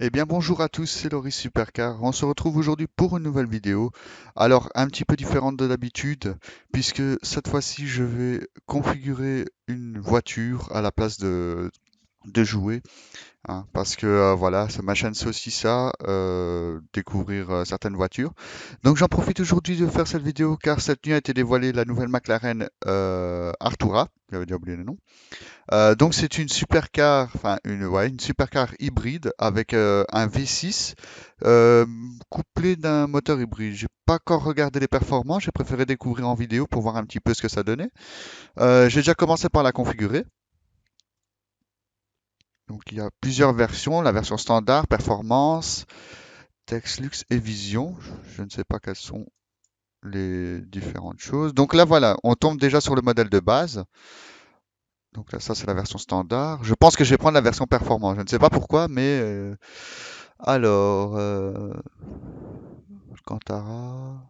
Eh bien bonjour à tous, c'est Loris Supercar. On se retrouve aujourd'hui pour une nouvelle vidéo. Alors un petit peu différente de d'habitude, puisque cette fois-ci je vais configurer une voiture à la place de jouer, hein, parce que voilà, ma chaîne c'est aussi ça, découvrir certaines voitures. Donc j'en profite aujourd'hui de faire cette vidéo car cette nuit a été dévoilée la nouvelle McLaren Artura, j'avais déjà oublié le nom. Donc c'est une supercar, enfin une supercar hybride avec un V6 euh, couplé d'un moteur hybride. J'ai pas encore regardé les performances, j'ai préféré découvrir en vidéo pour voir un petit peu ce que ça donnait. J'ai déjà commencé par la configurer. Donc il y a plusieurs versions, la version standard, performance, Text Luxe et Vision. Je ne sais pas quelles sont les différentes choses. Donc là voilà, on tombe déjà sur le modèle de base. Donc là, ça, c'est la version standard. Je pense que je vais prendre la version performance. Je ne sais pas pourquoi, mais alors, Alcantara,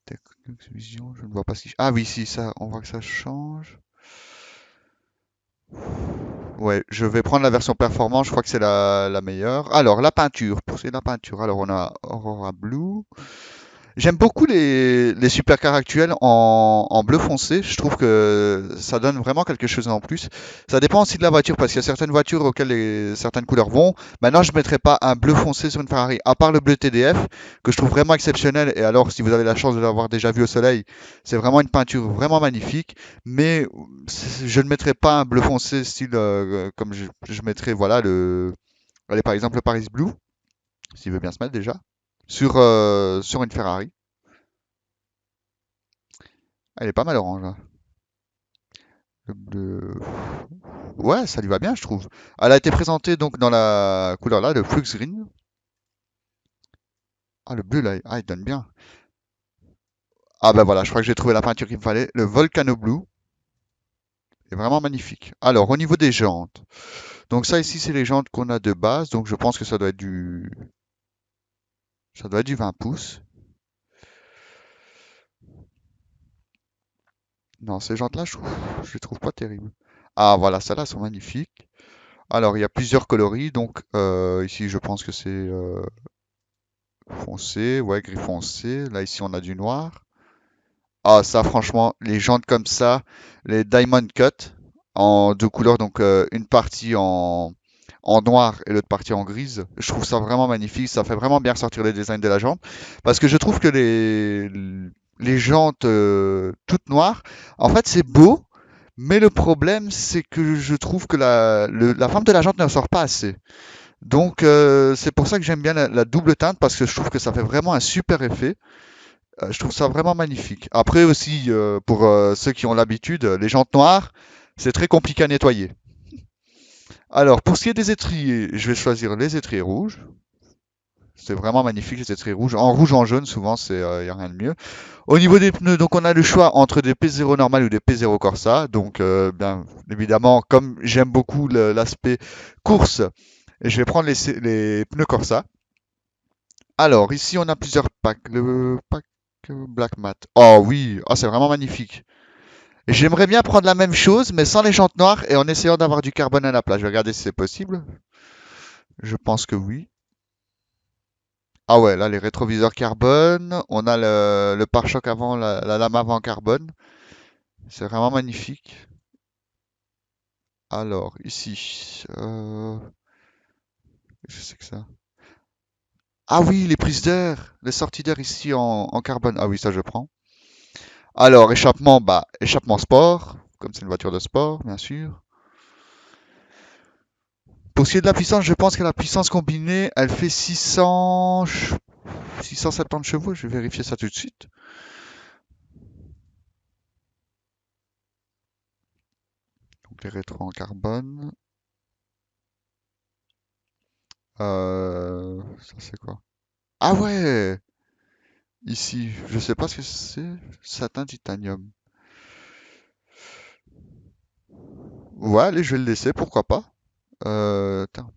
Technics Vision, je ne vois pas si. Ah oui, si, ça, on voit que ça change. Ouais, je vais prendre la version performance, je crois que c'est la meilleure. Alors, la peinture, pour c'est la peinture. Alors, on a Aurora Blue. J'aime beaucoup les supercars actuels en bleu foncé. Je trouve que ça donne vraiment quelque chose en plus. Ça dépend aussi de la voiture parce qu'il y a certaines voitures auxquelles certaines couleurs vont. Maintenant, je ne mettrai pas un bleu foncé sur une Ferrari, à part le bleu TDF que je trouve vraiment exceptionnel. Et alors, si vous avez la chance de l'avoir déjà vu au soleil, c'est vraiment une peinture vraiment magnifique. Mais je ne mettrai pas un bleu foncé style comme je mettrais voilà allez, par exemple le Paris Blue, s'il veut bien se mettre déjà, sur une Ferrari. Elle est pas mal orange, hein. Le bleu. Ouais, ça lui va bien, je trouve. Elle a été présentée donc dans la couleur là, le Flux Green. Ah, le bleu là, ah, il donne bien. Ah ben voilà, je crois que j'ai trouvé la peinture qu'il me fallait. Le Volcano Blue est vraiment magnifique. Alors, au niveau des jantes. Donc ça ici, c'est les jantes qu'on a de base. Donc je pense que ça doit être du 20 pouces. Non, ces jantes-là, je les trouve pas terribles. Ah voilà, celles-là sont magnifiques. Alors, il y a plusieurs coloris. Donc ici, je pense que c'est foncé, ouais, gris foncé. Là, ici, on a du noir. Ah, ça, franchement, les jantes comme ça, les Diamond Cut en deux couleurs, donc une partie en noir et l'autre partie en grise, je trouve ça vraiment magnifique. Ça fait vraiment bien ressortir le design de la jante. Parce que je trouve que les jantes toutes noires, en fait, c'est beau, mais le problème, c'est que je trouve que la forme de la jante ne ressort pas assez. Donc, c'est pour ça que j'aime bien la double teinte, parce que je trouve que ça fait vraiment un super effet. Je trouve ça vraiment magnifique. Après aussi, pour ceux qui ont l'habitude, les jantes noires, c'est très compliqué à nettoyer. Alors, pour ce qui est des étriers, je vais choisir les étriers rouges. C'est vraiment magnifique, les étriers rouges. En rouge, en jaune, souvent, y a rien de mieux. Au niveau des pneus, donc on a le choix entre des P0 normal ou des P0 Corsa. Donc, bien évidemment, comme j'aime beaucoup l'aspect course, je vais prendre les pneus Corsa. Alors, ici, on a plusieurs packs. Le pack Black Matte. Oh oui, oh, c'est vraiment magnifique. J'aimerais bien prendre la même chose, mais sans les jantes noires et en essayant d'avoir du carbone à la place. Je vais regarder si c'est possible. Je pense que oui. Ah ouais, là, les rétroviseurs carbone. On a le pare-choc avant, la lame avant carbone. C'est vraiment magnifique. Alors, ici. Qu'est-ce que c'est que ça? Ah oui, les prises d'air. Les sorties d'air ici en carbone. Ah oui, ça, je prends. Alors, échappement, bah, échappement sport. Comme c'est une voiture de sport, bien sûr. Pour ce qui est de la puissance, je pense que la puissance combinée, elle fait 670 chevaux. Je vais vérifier ça tout de suite. Donc les rétros en carbone. Ça c'est quoi? Ah ouais! Ici, je sais pas ce que c'est. Satin titanium. Ouais, allez, je vais le laisser, pourquoi pas. Attends.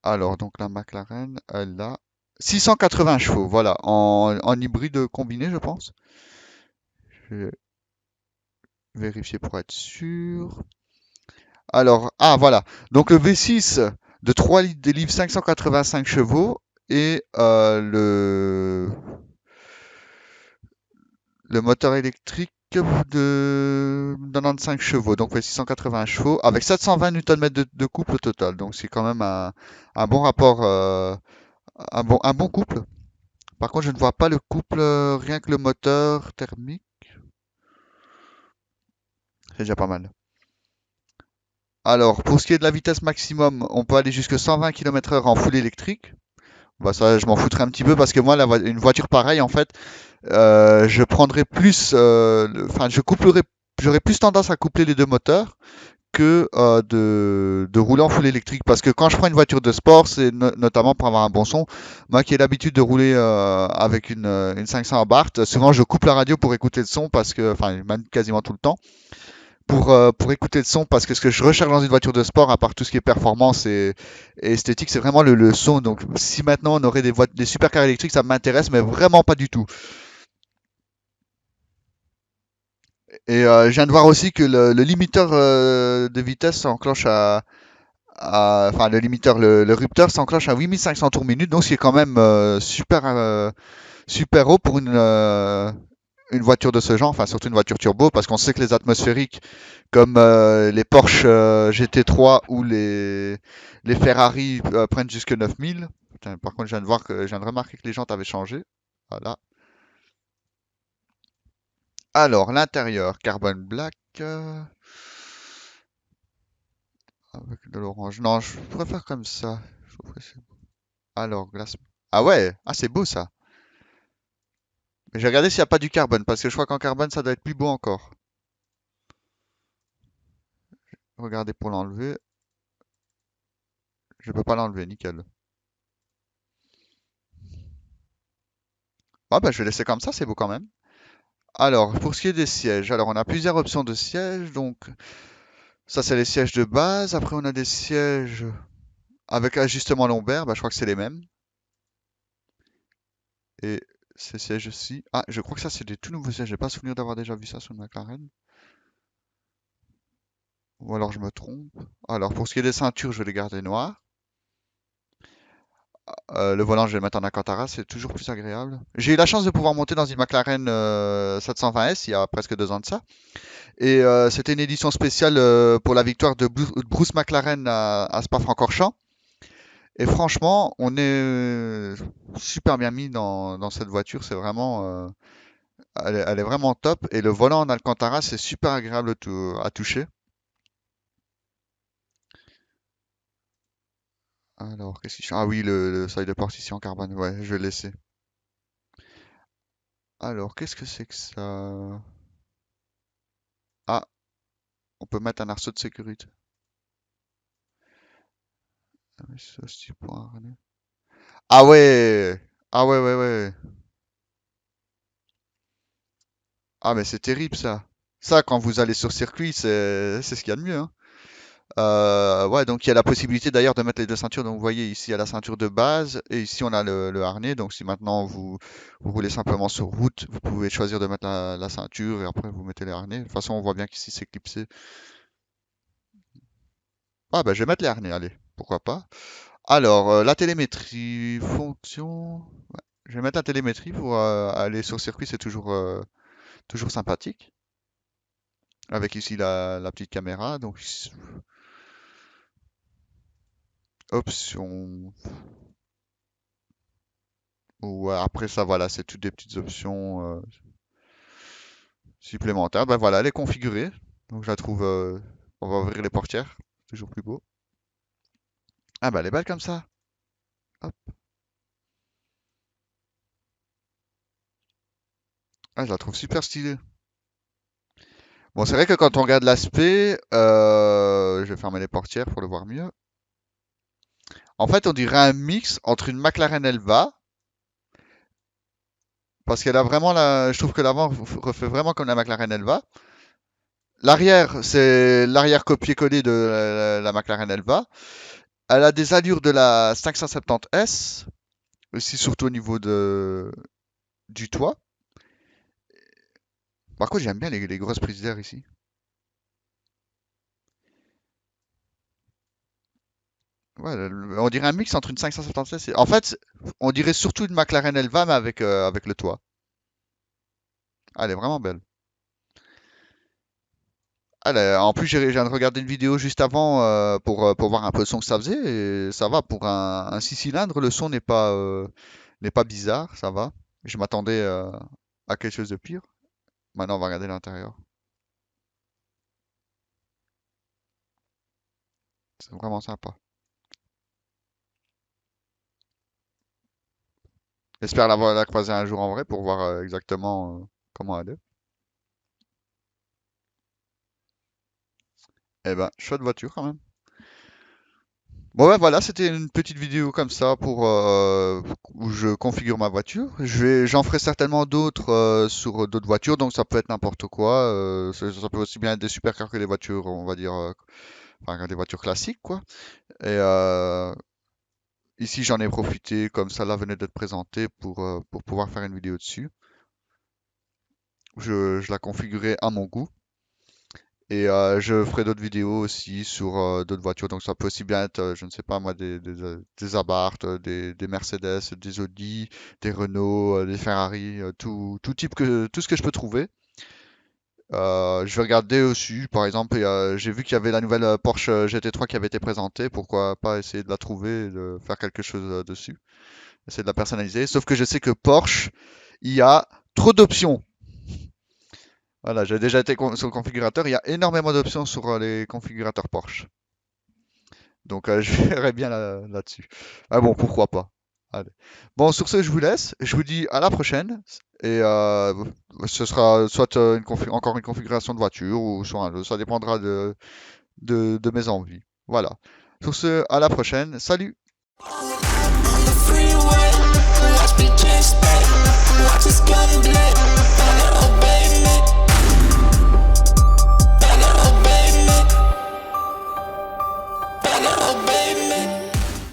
Alors, donc la McLaren, elle a 680 chevaux, voilà, en hybride combiné, je pense. Je vais vérifier pour être sûr. Alors, ah voilà. Donc le V6 de 3 litres délivre 585 chevaux et le moteur électrique de 95 chevaux, donc fait 680 chevaux, avec 720 Nm de couple au total. Donc c'est quand même un bon rapport, un bon couple. Par contre, je ne vois pas le couple, rien que le moteur thermique, c'est déjà pas mal. Alors, pour ce qui est de la vitesse maximum, on peut aller jusqu'à 120 km/h en full électrique. Bah ça, je m'en foutrais un petit peu parce que moi, une voiture pareille, en fait, je prendrais plus, enfin, j'aurais plus tendance à coupler les deux moteurs que de rouler en full électrique. Parce que quand je prends une voiture de sport, c'est notamment pour avoir un bon son. Moi qui ai l'habitude de rouler avec une 500 Abarth, souvent je coupe la radio pour écouter le son parce que, enfin, même quasiment tout le temps pour écouter le son, parce que ce que je recherche dans une voiture de sport, à part tout ce qui est performance et esthétique, c'est vraiment le son. Donc si maintenant on aurait des supercars électriques, ça m'intéresse, mais vraiment pas du tout. Et je viens de voir aussi que le limiteur de vitesse s'enclenche enfin le limiteur, le rupteur s'enclenche à 8500 tours minute, donc c'est quand même super haut pour une voiture de ce genre, enfin surtout une voiture turbo, parce qu'on sait que les atmosphériques, comme les Porsche GT3 ou les Ferrari prennent jusque 9000. Putain, par contre, je viens de remarquer que les jantes avaient changé. Voilà. Alors, l'intérieur, carbone black, avec de l'orange. Non, je préfère comme ça. Je trouve que alors, glace. Ah ouais, ah c'est beau ça. Mais j'ai regardé s'il n'y a pas du carbone, parce que je crois qu'en carbone, ça doit être plus beau encore. Regardez pour l'enlever. Je peux pas l'enlever, nickel. Ah bah je vais laisser comme ça, c'est beau quand même. Alors, pour ce qui est des sièges, alors on a plusieurs options de sièges. Donc, ça c'est les sièges de base. Après, on a des sièges avec ajustement lombaire. Bah, je crois que c'est les mêmes. Et ces sièges-ci. Ah, je crois que ça c'est des tout nouveaux sièges. J'ai pas souvenir d'avoir déjà vu ça sur une McLaren. Ou alors je me trompe. Alors, pour ce qui est des ceintures, je vais les garder noires. Le volant, je vais le mettre en Alcantara, c'est toujours plus agréable. J'ai eu la chance de pouvoir monter dans une McLaren 720S il y a presque 2 ans de ça. Et c'était une édition spéciale pour la victoire de Bruce McLaren à Spa-Francorchamps. Et franchement, on est super bien mis dans cette voiture. C'est vraiment, elle est vraiment top. Et le volant en Alcantara, c'est super agréable à toucher. Alors, qu'est-ce qu'il Ah oui, le seuil de porte ici en carbone. Ouais, je vais le laisser. Alors, qu'est-ce que c'est que ça? Ah, on peut mettre un arceau de sécurité. Ah, mais ça, c'est pour un harnais. Ah ouais! Ah ouais, ouais, ouais. Ah mais c'est terrible ça. Ça, quand vous allez sur circuit, c'est ce qu'il y a de mieux, hein. Ouais, donc il y a la possibilité d'ailleurs de mettre les deux ceintures. Donc vous voyez ici, il y a la ceinture de base et ici on a le harnais. Donc si maintenant vous roulez simplement sur route, vous pouvez choisir de mettre la ceinture et après vous mettez les harnais. De toute façon, on voit bien qu'ici c'est clipsé. Ah bah je vais mettre les harnais, allez, pourquoi pas. Alors, la télémétrie, fonction. Ouais, je vais mettre la télémétrie pour aller sur circuit, c'est toujours sympathique. Avec ici la petite caméra. Donc, option. Ouais, après ça, voilà, c'est toutes des petites options supplémentaires. Ben voilà, elle est configurée. Donc, je la trouve. On va ouvrir les portières. Toujours plus beau. Ah, bah, elle est belle comme ça. Hop. Ah, je la trouve super stylée. Bon, c'est vrai que quand on regarde l'aspect, je vais fermer les portières pour le voir mieux. En fait, on dirait un mix entre une McLaren Elva, parce qu'elle a vraiment je trouve que l'avant refait vraiment comme la McLaren Elva. L'arrière, c'est l'arrière copier-coller de la McLaren Elva. Elle a des allures de la 570S, aussi surtout au niveau du toit. Par contre, j'aime bien les grosses prises d'air ici. Ouais, on dirait un mix entre une 576 et... En fait, on dirait surtout une McLaren Elva, mais avec le toit. Ah, elle est vraiment belle. En plus, je viens de regarder une vidéo juste avant pour voir un peu le son que ça faisait. Et ça va, pour un 6 cylindres, le son n'est pas bizarre, ça va. Je m'attendais à quelque chose de pire. Maintenant, on va regarder l'intérieur. C'est vraiment sympa. J'espère la croiser un jour en vrai pour voir exactement comment elle est. Eh ben, chouette voiture quand même. Bon ouais, voilà, c'était une petite vidéo comme ça pour où je configure ma voiture. J'en ferai certainement d'autres sur d'autres voitures, donc ça peut être n'importe quoi. Ça peut aussi bien être des supercars que des voitures, on va dire, enfin, des voitures classiques, quoi. Et ici, j'en ai profité, comme ça là venait d'être présenté pour pouvoir faire une vidéo dessus. Je la configurerai à mon goût. Et je ferai d'autres vidéos aussi sur d'autres voitures. Donc ça peut aussi bien être, je ne sais pas moi, des Abarth, des Mercedes, des Audi, des Renault, des Ferrari, tout type tout ce que je peux trouver. Je vais regarder aussi, par exemple, j'ai vu qu'il y avait la nouvelle Porsche GT3 qui avait été présentée. Pourquoi pas essayer de la trouver et de faire quelque chose dessus. Essayer de la personnaliser. Sauf que je sais que Porsche, il y a trop d'options. Voilà, j'ai déjà été sur le configurateur. Il y a énormément d'options sur les configurateurs Porsche. Donc je verrai bien là-dessus. Ah bon, pourquoi pas. Allez. Bon, sur ce, je vous laisse. Je vous dis à la prochaine. Et ce sera soit encore une configuration de voiture ou soit un autre. Ça dépendra de mes envies. Voilà. Sur ce, à la prochaine. Salut! On the freeway, watch me chase back. Watch us gun black.